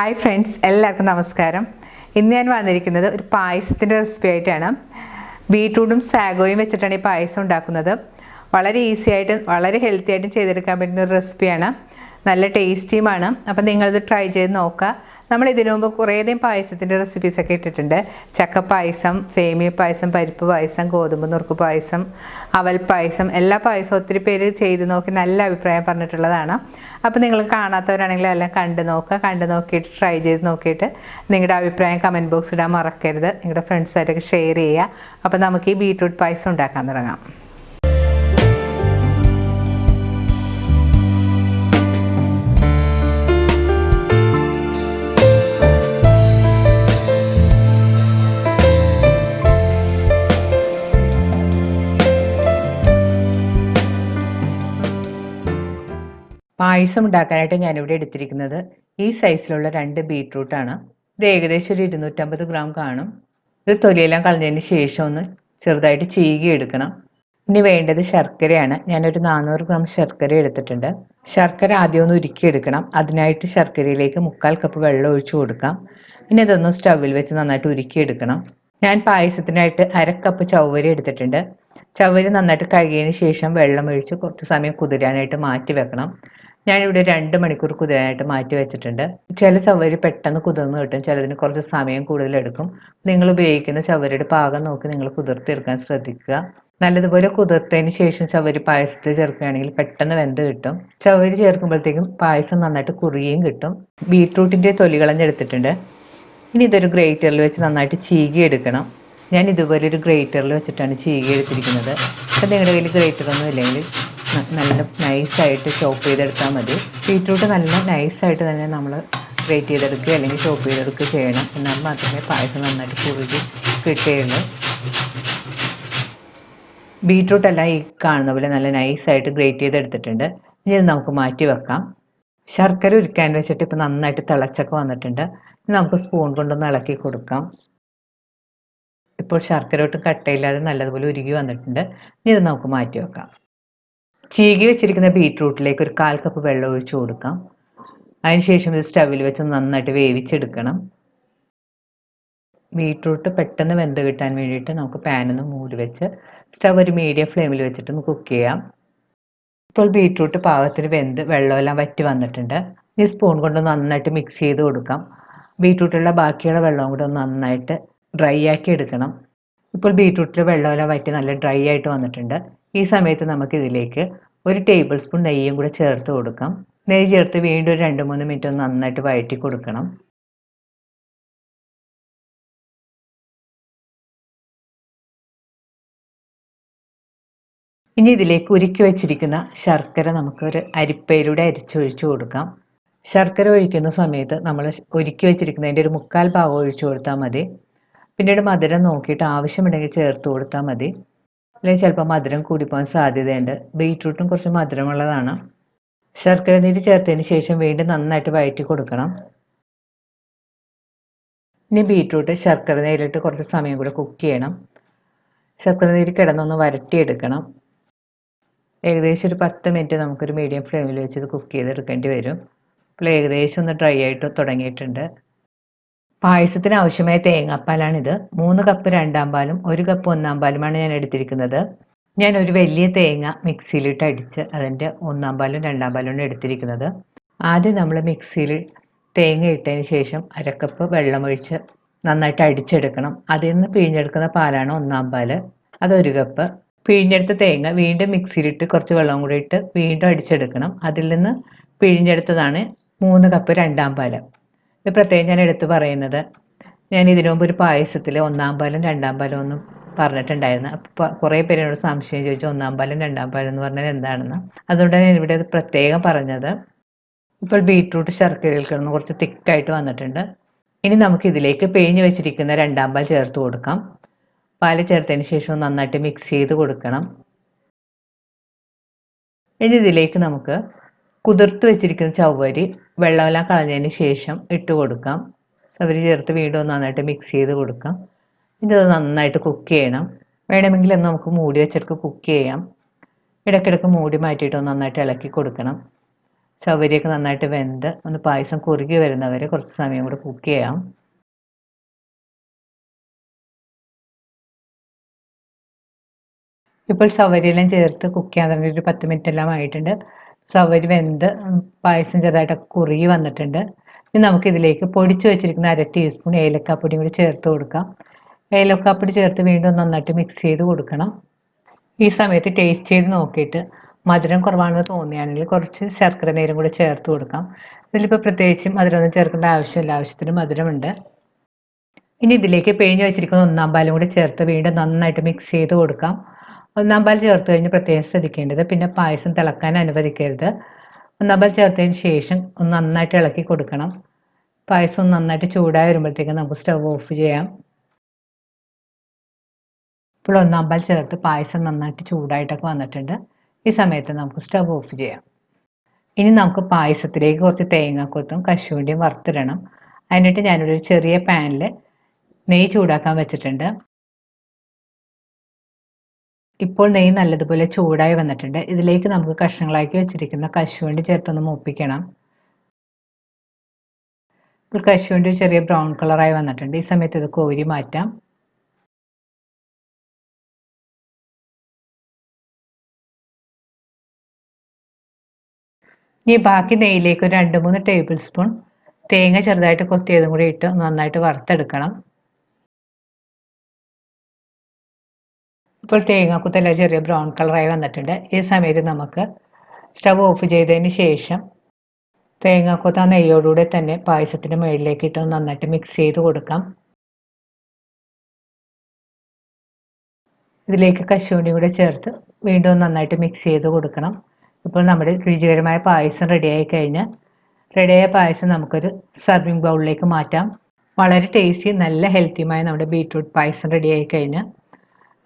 Hi friends, എല്ലാവർക്കും നമസ്കാരം. ഇന്ന് ഞാൻ വന്നിരിക്കുന്നത് ഒരു പായസത്തിൻ്റെ റെസിപ്പി ആയിട്ടാണ്. ബീട്രൂട്ടും സാഗോയും വെച്ചിട്ടാണ് ഈ പായസം ഉണ്ടാക്കുന്നത്. വളരെ ഈസി ആയിട്ടും വളരെ ഹെൽത്തി ആയിട്ടും ചെയ്തെടുക്കാൻ പറ്റുന്ന ഒരു റെസിപ്പിയാണ്. നല്ല ടേസ്റ്റിയുമാണ്. അപ്പം നിങ്ങളിത് ട്രൈ ചെയ്ത് നോക്കുക. നമ്മൾ ഇതിനു മുമ്പ് കുറേയധികം പായസത്തിൻ്റെ റെസിപ്പീസൊക്കെ ഇട്ടിട്ടുണ്ട്. ചക്ക പായസം, സേമിയ പായസം, പരിപ്പ് പായസം, ഗോതമ്പ് നുറുക്ക് പായസം, അവൽ പായസം, എല്ലാ പായസവും ഒത്തിരി പേര് ചെയ്ത് നോക്കി നല്ല അഭിപ്രായം പറഞ്ഞിട്ടുള്ളതാണ്. അപ്പോൾ നിങ്ങൾ കാണാത്തവരാണെങ്കിൽ എല്ലാം കണ്ടു നോക്കുക. കണ്ടു നോക്കിയിട്ട് ട്രൈ ചെയ്ത് നോക്കിയിട്ട് നിങ്ങളുടെ അഭിപ്രായം കമൻറ്റ് ബോക്സ് ഇടാൻ മറക്കരുത്. നിങ്ങളുടെ ഫ്രണ്ട്സായിട്ടൊക്കെ ഷെയർ ചെയ്യുക. അപ്പോൾ നമുക്ക് ഈ ബീട്രൂട്ട് പായസം ഉണ്ടാക്കാൻ തുടങ്ങാം. പായസം ഉണ്ടാക്കാനായിട്ട് ഞാനിവിടെ എടുത്തിരിക്കുന്നത് ഈ സൈസിലുള്ള 2 ബീട്രൂട്ടാണ്. ഇത് ഏകദേശം ഒരു 250 ഗ്രാം കാണും. ഇത് തൊലിയെല്ലാം കളഞ്ഞതിന് ശേഷം ഒന്ന് ചെറുതായിട്ട് ചീകി എടുക്കണം. ഇനി വേണ്ടത് ശർക്കരയാണ്. ഞാനൊരു 400 ഗ്രാം ശർക്കര എടുത്തിട്ടുണ്ട്. ശർക്കര ആദ്യം ഒന്ന് ഉരുക്കിയെടുക്കണം. അതിനായിട്ട് ശർക്കരയിലേക്ക് 1/4 കപ്പ് വെള്ളം ഒഴിച്ചു കൊടുക്കാം. ഇനി ഇതൊന്ന് സ്റ്റൗവിൽ വെച്ച് നന്നായിട്ട് ഉരുക്കിയെടുക്കണം. ഞാൻ പായസത്തിനായിട്ട് 1/2 കപ്പ് ചവ്വരി എടുത്തിട്ടുണ്ട്. ചവ്വരി നന്നായിട്ട് കഴുകിയതിന് ശേഷം വെള്ളം ഒഴിച്ച് കുറച്ച് സമയം കുതിരാനായിട്ട് മാറ്റി വെക്കണം. ഞാനിവിടെ 2 മണിക്കൂർ കുതിരാനായിട്ട് മാറ്റി വെച്ചിട്ടുണ്ട്. ചില ചവ്വരി പെട്ടെന്ന് കുതിർന്ന് കിട്ടും, ചിലതിന് കുറച്ച് സമയം കൂടുതലെടുക്കും. നിങ്ങൾ ഉപയോഗിക്കുന്ന ചവ്വരിയുടെ പാകം നോക്കി നിങ്ങൾ കുതിർത്തെടുക്കാൻ ശ്രദ്ധിക്കുക. നല്ലതുപോലെ കുതിർത്തതിന് ശേഷം ചവ്വരി പായസത്തിൽ ചേർക്കുകയാണെങ്കിൽ പെട്ടെന്ന് വെന്ത് കിട്ടും. ചവ്വരി ചേർക്കുമ്പോഴത്തേക്കും പായസം നന്നായിട്ട് കുറുകയും കിട്ടും. ബീട്രൂട്ടിൻ്റെ തൊലി കളഞ്ഞെടുത്തിട്ടുണ്ട്. ഇനി ഇതൊരു ഗ്രേറ്ററിൽ വെച്ച് നന്നായിട്ട് ചീകി എടുക്കണം. ഞാൻ ഇതുപോലെ ഒരു ഗ്രേറ്ററിൽ വെച്ചിട്ടാണ് ചീകി എടുത്തിരിക്കുന്നത്. അപ്പം നിങ്ങളുടെ കയ്യിൽ ഗ്രേറ്ററൊന്നും ഇല്ലെങ്കിൽ നല്ല നൈസായിട്ട് ചോപ്പ് ചെയ്തെടുത്താൽ മതി. ബീട്രൂട്ട് നല്ല നൈസായിട്ട് തന്നെ നമ്മൾ ഗ്രേറ്റ് ചെയ്തെടുക്കുക അല്ലെങ്കിൽ ചോപ്പ് ചെയ്തെടുക്കുക ചെയ്യണം. എന്നാൽ മാത്രമേ പായസം നന്നായിട്ട് കുറുകി കിട്ടുകയുള്ളൂ. ബീട്രൂട്ടെല്ലാം ഈ കാണുന്ന പോലെ നല്ല നൈസായിട്ട് ഗ്രേറ്റ് ചെയ്തെടുത്തിട്ടുണ്ട്. ഇനി ഇത് നമുക്ക് മാറ്റി വെക്കാം. ശർക്കര ഉരുക്കാൻ വെച്ചിട്ട് ഇപ്പോൾ നന്നായിട്ട് തിളച്ചൊക്കെ വന്നിട്ടുണ്ട്. ഇനി നമുക്ക് സ്പൂൺ കൊണ്ടൊന്ന് ഇളക്കി കൊടുക്കാം. ഇപ്പോൾ ശർക്കര ഒട്ടും കട്ടയില്ലാതെ നല്ലതുപോലെ ഉരുകി വന്നിട്ടുണ്ട്. ഇനി ഇത് നമുക്ക് മാറ്റി വെക്കാം. ചീകി വെച്ചിരിക്കുന്ന ബീട്രൂട്ടിലേക്ക് ഒരു 1/4 കപ്പ് വെള്ളം ഒഴിച്ചു കൊടുക്കാം. അതിനുശേഷം ഇത് സ്റ്റവിൽ വെച്ച് നന്നായിട്ട് വേവിച്ചെടുക്കണം. ബീട്രൂട്ട് പെട്ടെന്ന് വെന്ത് കിട്ടാൻ വേണ്ടിയിട്ട് നമുക്ക് പാനൊന്ന് മൂടി വെച്ച് സ്റ്റവ് ഒരു മീഡിയം ഫ്ലെയിമിൽ വെച്ചിട്ട് കുക്ക് ചെയ്യാം. ഇപ്പോൾ ബീട്രൂട്ട് പാകത്തിന് വെന്ത് വെള്ളമെല്ലാം വറ്റി വന്നിട്ടുണ്ട്. ഈ സ്പൂൺ കൊണ്ട് നന്നായിട്ട് മിക്സ് ചെയ്ത് കൊടുക്കാം. ബീട്രൂട്ടിലുള്ള ബാക്കിയുള്ള വെള്ളവും കൂടെ ഒന്ന് നന്നായിട്ട് ഡ്രൈ ആക്കി എടുക്കണം. ഇപ്പോൾ ബീട്രൂട്ടിൽ വെള്ളമെല്ലാം വറ്റി നല്ല ഡ്രൈ ആയിട്ട് വന്നിട്ടുണ്ട്. ഈ സമയത്ത് നമുക്കിതിലേക്ക് 1 ടേബിൾ സ്പൂൺ നെയ്യും കൂടെ ചേർത്ത് കൊടുക്കാം. നെയ്യ് ചേർത്ത് വീണ്ടും ഒരു 2-3 മിനിറ്റ് ഒന്ന് നന്നായിട്ട് വഴറ്റി കൊടുക്കണം. ഇനി ഇതിലേക്ക് ഉരുക്കി വെച്ചിരിക്കുന്ന ശർക്കര നമുക്കൊരു അരിപ്പയിലൂടെ അരിച്ചൊഴിച്ചു കൊടുക്കാം. ശർക്കര ഒഴിക്കുന്ന സമയത്ത് നമ്മൾ ഉരുക്കി വെച്ചിരിക്കുന്നതിൻ്റെ ഒരു 1/4 ഭാഗം ഒഴിച്ചു കൊടുത്താൽ മതി. പിന്നീട് മധുരം നോക്കിയിട്ട് ആവശ്യമുണ്ടെങ്കിൽ ചേർത്ത് കൊടുത്താൽ മതി. അല്ലെങ്കിൽ ചിലപ്പോൾ മധുരം കൂടിപ്പോകാൻ സാധ്യതയുണ്ട്. ബീട്രൂട്ടും കുറച്ച് മധുരമുള്ളതാണ്. ശർക്കര നീര് ചേർത്തതിന് ശേഷം വീണ്ടും നന്നായിട്ട് വഴറ്റി കൊടുക്കണം. ഇനി ബീട്രൂട്ട് ശർക്കര നീരിലിട്ട് കുറച്ച് സമയം കൂടെ കുക്ക് ചെയ്യണം. ശർക്കര നീര് കിടന്നൊന്ന് വരട്ടിയെടുക്കണം. ഏകദേശം ഒരു 10 മിനിറ്റ് നമുക്കൊരു മീഡിയം ഫ്ലെയിമിൽ വെച്ച് ഇത് കുക്ക് ചെയ്തെടുക്കേണ്ടി വരും. ഇപ്പോൾ ഏകദേശം ഒന്ന് ഡ്രൈ ആയിട്ട് തുടങ്ങിയിട്ടുണ്ട്. പായസത്തിന് ആവശ്യമായ തേങ്ങാപ്പാലാണിത്. 3 കപ്പ് 2/2 പാലും 1 കപ്പ് 1/4 പാലുമാണ് ഞാൻ എടുത്തിരിക്കുന്നത്. ഞാൻ ഒരു വലിയ തേങ്ങ മിക്സിയിലിട്ട് അടിച്ച് അതിൻ്റെ 1/4 പാലും 2/2 പാലുമാണ് എടുത്തിരിക്കുന്നത്. ആദ്യം നമ്മൾ മിക്സിയിൽ തേങ്ങ ഇട്ടതിന് ശേഷം 1/2 കപ്പ് വെള്ളമൊഴിച്ച് നന്നായിട്ട് അടിച്ചെടുക്കണം. അതിൽ നിന്ന് പിഴിഞ്ഞെടുക്കുന്ന പാലാണ് 1/4 പാല്. അത് 1 കപ്പ്. പിഴിഞ്ഞെടുത്ത തേങ്ങ വീണ്ടും മിക്സിയിലിട്ട് കുറച്ച് വെള്ളം കൂടി ഇട്ട് വീണ്ടും അടിച്ചെടുക്കണം. അതിൽ നിന്ന് പിഴിഞ്ഞെടുത്തതാണ് 3 കപ്പ് 2/2 പാല്. ഇത് പ്രത്യേകം ഞാൻ എടുത്തു പറയുന്നത്, ഞാൻ ഇതിനു മുമ്പ് ഒരു പായസത്തിൽ 1/4 പാലും 2/2 പാലും ഒന്നും പറഞ്ഞിട്ടുണ്ടായിരുന്നു. അപ്പോൾ കുറേ പേരോട് സംശയം ചോദിച്ചു 1/4 പാലും 2/2 പാലും എന്ന് പറഞ്ഞാൽ എന്താണെന്ന്. അതുകൊണ്ടാണ് ഞാൻ ഇവിടെ പ്രത്യേകം പറഞ്ഞത്. ഇപ്പോൾ ബീട്രൂട്ട് ശർക്കരയിൽ കിടന്ന് കുറച്ച് തിക്കായിട്ട് വന്നിട്ടുണ്ട്. ഇനി നമുക്ക് ഇതിലേക്ക് പിഴിഞ്ഞ് വെച്ചിരിക്കുന്ന 2/2 പാൽ ചേർത്ത് കൊടുക്കാം. പാല് ചേർത്തതിന് ശേഷം നന്നായിട്ട് മിക്സ് ചെയ്ത് കൊടുക്കണം. ഇനി ഇതിലേക്ക് നമുക്ക് കുതിർത്ത് വെച്ചിരിക്കുന്ന ചവ്വരി വെള്ളമെല്ലാം കളഞ്ഞതിന് ശേഷം ഇട്ട് കൊടുക്കാം. ചവ്വരി ചേർത്ത് വീണ്ടും നന്നായിട്ട് മിക്സ് ചെയ്ത് കൊടുക്കാം. ഇത് നന്നായിട്ട് കുക്ക് ചെയ്യണം. വേണമെങ്കിൽ നമുക്ക് മൂടി വെച്ചെടുത്ത് കുക്ക് ചെയ്യാം. ഇടയ്ക്കിടയ്ക്ക് മൂടി മാറ്റിയിട്ട് നന്നായിട്ട് ഇളക്കി കൊടുക്കണം. ചവ്വരിയൊക്കെ നന്നായിട്ട് വെന്ത് ഒന്ന് പായസം കുറുകി വരുന്നവരെ കുറച്ച് സമയം കൂടെ കുക്ക് ചെയ്യാം. ഇപ്പോൾ ചവ്വരിയെല്ലാം ചേർത്ത് കുക്ക് ചെയ്യാൻ തുടങ്ങി ഒരു 10 മിനിറ്റ് എല്ലാം ആയിട്ടുണ്ട്. ചവ്വരി വെന്ത് പായസം ചെറുതായിട്ടൊക്കെ കുറുകി വന്നിട്ടുണ്ട്. ഇനി നമുക്കിതിലേക്ക് പൊടിച്ച് വെച്ചിരിക്കുന്ന 1/2 ടീസ്പൂൺ ഏലക്കാപ്പൊടിയും കൂടി ചേർത്ത് കൊടുക്കാം. ഏലക്കാപ്പൊടി ചേർത്ത് വീണ്ടും നന്നായിട്ട് മിക്സ് ചെയ്ത് കൊടുക്കണം. ഈ സമയത്ത് ടേസ്റ്റ് ചെയ്ത് നോക്കിയിട്ട് മധുരം കുറവാണെന്ന് തോന്നുകയാണെങ്കിൽ കുറച്ച് ശർക്കര നീരും കൂടി ചേർത്ത് കൊടുക്കാം. ഇതിലിപ്പോൾ പ്രത്യേകിച്ചും മധുരമൊന്നും ചേർക്കേണ്ട ആവശ്യമില്ല, ആവശ്യത്തിന് മധുരമുണ്ട്. ഇനി ഇതിലേക്ക് പിഴിഞ്ഞ് വെച്ചിരിക്കുന്ന 1/4 പാലും കൂടി ചേർത്ത് വീണ്ടും നന്നായിട്ട് മിക്സ് ചെയ്ത് കൊടുക്കാം. 1/4 പാൽ ചേർത്ത് കഴിഞ്ഞ് പ്രത്യേകം ശ്രദ്ധിക്കേണ്ടത് പിന്നെ പായസം തിളക്കാൻ അനുവദിക്കരുത്. 1/4 പാൽ ചേർത്തതിന് ശേഷം ഒന്ന് നന്നായിട്ട് ഇളക്കി കൊടുക്കണം. പായസം ഒന്ന് നന്നായിട്ട് ചൂടായി വരുമ്പോഴത്തേക്കും നമുക്ക് സ്റ്റവ് ഓഫ് ചെയ്യാം. ഇപ്പോൾ 1/4 പാൽ ചേർത്ത് പായസം നന്നായിട്ട് ചൂടായിട്ടൊക്കെ വന്നിട്ടുണ്ട്. ഈ സമയത്ത് നമുക്ക് സ്റ്റവ് ഓഫ് ചെയ്യാം. ഇനി നമുക്ക് പായസത്തിലേക്ക് കുറച്ച് തേങ്ങാക്കൊത്തും കശുവണ്ടിയും വറുത്തിടണം. അതിനായിട്ട് ഞാനിവിടെ ഒരു ചെറിയ പാനിൽ നെയ്യ് ചൂടാക്കാൻ വെച്ചിട്ടുണ്ട്. ഇപ്പോൾ നെയ്യ് നല്ലതുപോലെ ചൂടായി വന്നിട്ടുണ്ട്. ഇതിലേക്ക് നമുക്ക് കഷ്ണങ്ങളാക്കി വെച്ചിരിക്കുന്ന കശുവണ്ടി ചേർത്തൊന്ന് മൂപ്പിക്കണം. ഇപ്പോൾ കശുവണ്ടി ചെറിയ ബ്രൗൺ കളറായി വന്നിട്ടുണ്ട്. ഈ സമയത്ത് ഇത് കോരി മാറ്റാം. ഇനി ബാക്കി നെയ്യിലേക്ക് ഒരു 2-3 ടേബിൾ സ്പൂൺ തേങ്ങ ചെറുതായിട്ട് കൊത്തിയതും കൂടി ഇട്ട് നന്നായിട്ട് വറുത്തെടുക്കണം. ഇപ്പോൾ തേങ്ങാക്കൊത്തെല്ലാം ചെറിയ ബ്രൗൺ കളറായി വന്നിട്ടുണ്ട്. ഈ സമയത്ത് നമുക്ക് സ്റ്റവ് ഓഫ് ചെയ്തതിന് ശേഷം തേങ്ങാക്കൊത്ത് ആ നെയ്യോടുകൂടെ തന്നെ പായസത്തിൻ്റെ മുകളിലേക്ക് ഇട്ട് നന്നായിട്ട് മിക്സ് ചെയ്ത് കൊടുക്കാം. ഇതിലേക്ക് കശുവണ്ടി കൂടെ ചേർത്ത് വീണ്ടും നന്നായിട്ട് മിക്സ് ചെയ്ത് കൊടുക്കണം. ഇപ്പോൾ നമ്മുടെ രുചികരമായ പായസം റെഡിയായി കഴിഞ്ഞ് റെഡിയായ പായസം നമുക്കൊരു സർവിങ് ബൗളിലേക്ക് മാറ്റാം. വളരെ ടേസ്റ്റി നല്ല ഹെൽത്തിയുമായ നമ്മുടെ ബീറ്റ്റൂട്ട് പായസം റെഡിയായി കഴിഞ്ഞ്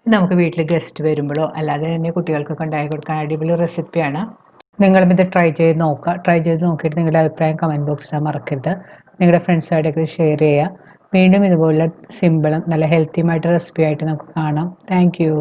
നമുക്ക് വീട്ടിൽ ഗസ്റ്റ് വരുമ്പോഴോ അല്ലാതെ തന്നെ കുട്ടികൾക്കൊക്കെ ഉണ്ടാക്കി കൊടുക്കാൻ അടിപൊളി റെസിപ്പിയാണ്. നിങ്ങളും ഇത് ട്രൈ ചെയ്ത് നോക്കുക. ട്രൈ ചെയ്ത് നോക്കിയിട്ട് നിങ്ങളുടെ അഭിപ്രായം കമൻറ്റ് ബോക്സിൽ മറക്കരുത്. നിങ്ങളുടെ ഫ്രണ്ട്സായിട്ടൊക്കെ ഷെയർ ചെയ്യുക. വീണ്ടും ഇതുപോലുള്ള സിമ്പിളും നല്ല ഹെൽത്തിയുമായിട്ട് റെസിപ്പി ആയിട്ട് നമുക്ക് കാണാം. Thank you.